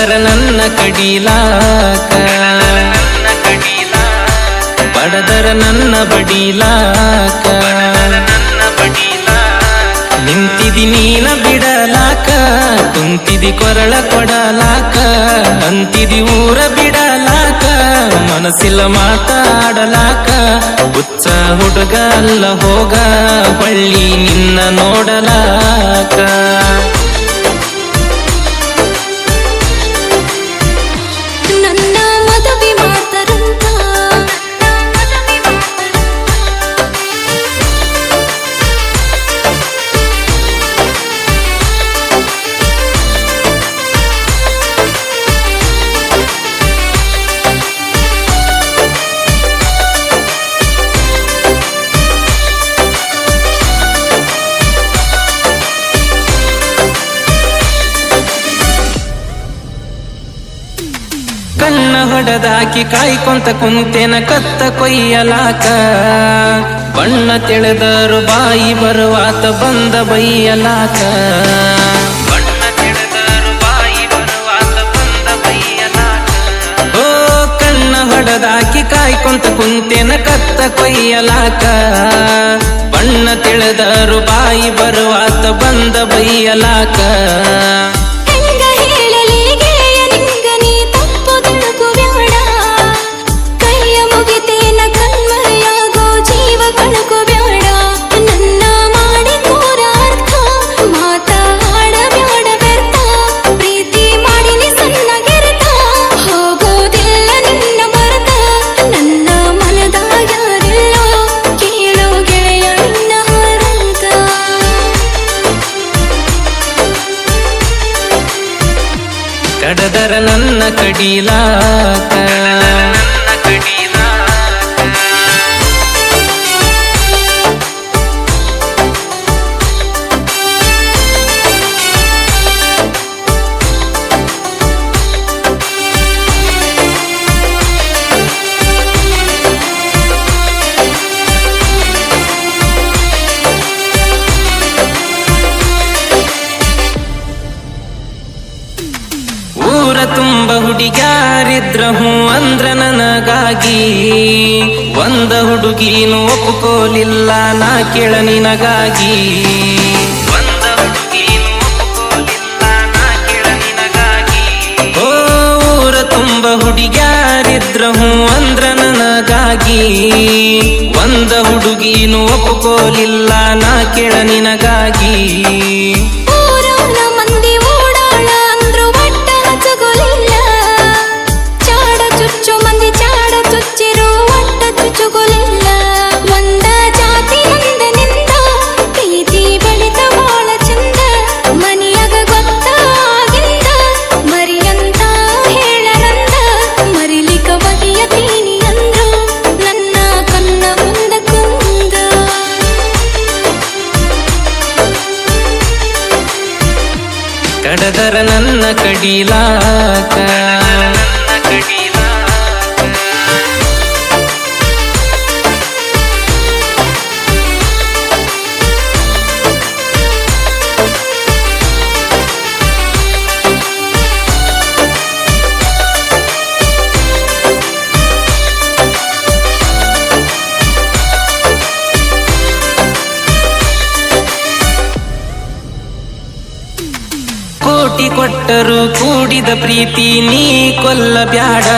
ಕಡದರ ನನ್ನ ಕಡಿಲಾಕ ಬಡದರ ನನ್ನ ಬಡಿಲಾಕ ನಿಂತಿದಿ ನೀನ ಬಿಡಲಾಕ ಕುಂತಿದಿ ಕೊರಳ ಕೊಡಲಾಕ ಅಂತಿದಿ ಊರ ಬಿಡಲಾಕ ಮನಸ್ಸಿಲ್ಲ ಮಾತಾಡಲಾಕ ಹುಚ್ಚ ಹುಡುಗ ಅಲ್ಲ ಹೋಗ ಬಳ್ಳಿ ನಿನ್ನ ನೋಡಲಾಕ ಕಣ್ಣ ಹೊಡೆದಾಕಿ ಕಾಯ್ಕೊಂತ ಕುಂತೇನ ಕತ್ತ ಕೊಯ್ಯಲಾಕ ಬಣ್ಣ ತಿಳಿದರು ಬಾಯಿ ಬರುವಾತ ಬಂದ ಬೈಯಲಾಕ ಬಣ್ಣ ತಿಳಿದರು ಬಾಯಿ ಬರುವಾತ ಬಂದ ಬೈಯಲಾಕ ಓ ಕಣ್ಣ ಹೊಡೆದಾಕಿ ಕಾಯ್ಕೊಂತ ಕುಂತೇನ ಕತ್ತ ಕೊಯ್ಯಲಾಕ ಬಣ್ಣ ತಿಳಿದರು ಬಾಯಿ ಬರುವಾತ ಬಂದ ಬೈಯಲಾಕ ಕಡದರ ನನ್ನ ಕಡಿಲಾಕ ಊರ ತುಂಬ ಹುಡುಗ್ಯಾರಿದ್ರ ಹೂ ಅಂದ್ರ ನನಗಾಗಿ ಒಂದ ಹುಡುಗೀನು ಒಪ್ಪುಕೋಲಿಲ್ಲ ನಾ ಕೇಳ ನಿನಗಾಗಿ ಒಂದ ಹುಡುಗೀನು ಒಪ್ಪುಕೋಲಿಲ್ಲ ನಾ ಕೇಳ ನಿನಗಾಗಿ ಓ ಊರ ತುಂಬ ಹುಡುಗ್ಯಾರಿದ್ರ ಹೂ ಅಂದ್ರ ನನಗಾಗಿ ಒಂದ ಹುಡುಗೀನು ಒಪ್ಪುಕೋಲಿಲ್ಲ ನಾ ಕೇಳ ನಿನಗಾಗಿ ಕಡದರ ನನ್ನ ಕಡಿಲಾಕ ಕೋಟಿ ಕೊಟ್ಟರು ಕೂಡಿದ ಪ್ರೀತಿ ನೀ ಕೊಲ್ಲಬ್ಯಾಡ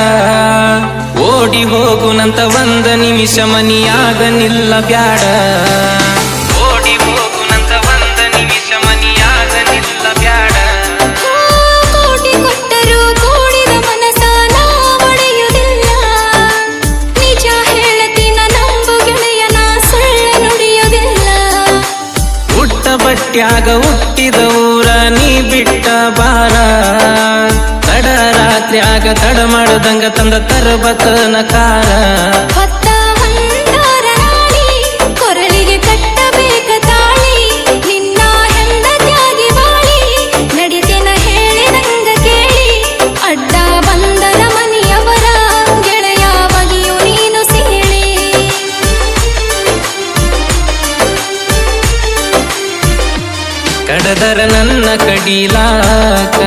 ಓಡಿ ಹೋಗುನಂತ ಒಂದ ನಿಮಿಷ ಮನಿಯಾಗ ನಿಲ್ಲಬ್ಯಾಡ ಓಡಿ ಹೋಗುನಂತ ಒಂದ ನಿಮಿಷ ಮನಿಯಾಗ ನಿಲ್ಲಬ್ಯಾಡ ಕೋಟಿ ಕೊಟ್ಟರು ಕೂಡಿದ ಮನಸ ನಾ ಒಡೆಯುವುದಿಲ್ಲ ನಿಜ ಹೇಳತಿನ ನಂಬು ಗೆಳೆಯನ ಸುಳ್ಳು ನುಡಿಯುವುದಿಲ್ಲ ಹುಟ್ಟ ಬಟ್ಟ್ಯಾಗ ಹುಟ್ಟಿದ ಊರ ನೀ ಬಿಟ್ಟ ಬಾರ ತಡ ರಾತ್ರಿಯಾಗ ತಡ ಮಾಡದಂಗ ತಂದ ತರಬತನ ಕಾರ ಹೊತ್ತ ಹೊಂದಾರ ನಾಳಿ ಕೊರಳಿಗೆ ಕಟ್ಟಬೇಕ ತಾಳಿ ನಿನ್ನ ಹೆಂಡತಿಯಾಗಿ ಬಾಳಿ ನಡಿತೇನ ಹೇಳಿದಂಗ ಕೇಳಿ ಅಡ್ಡ ಬಂದರ ಮನೆಯವರ ಗೆಳೆಯ ಬಗೆಯು ನೀನು ಸೀಳಿ ಕಡದರ ನನ್ನ ಕಡಿಲಾಕ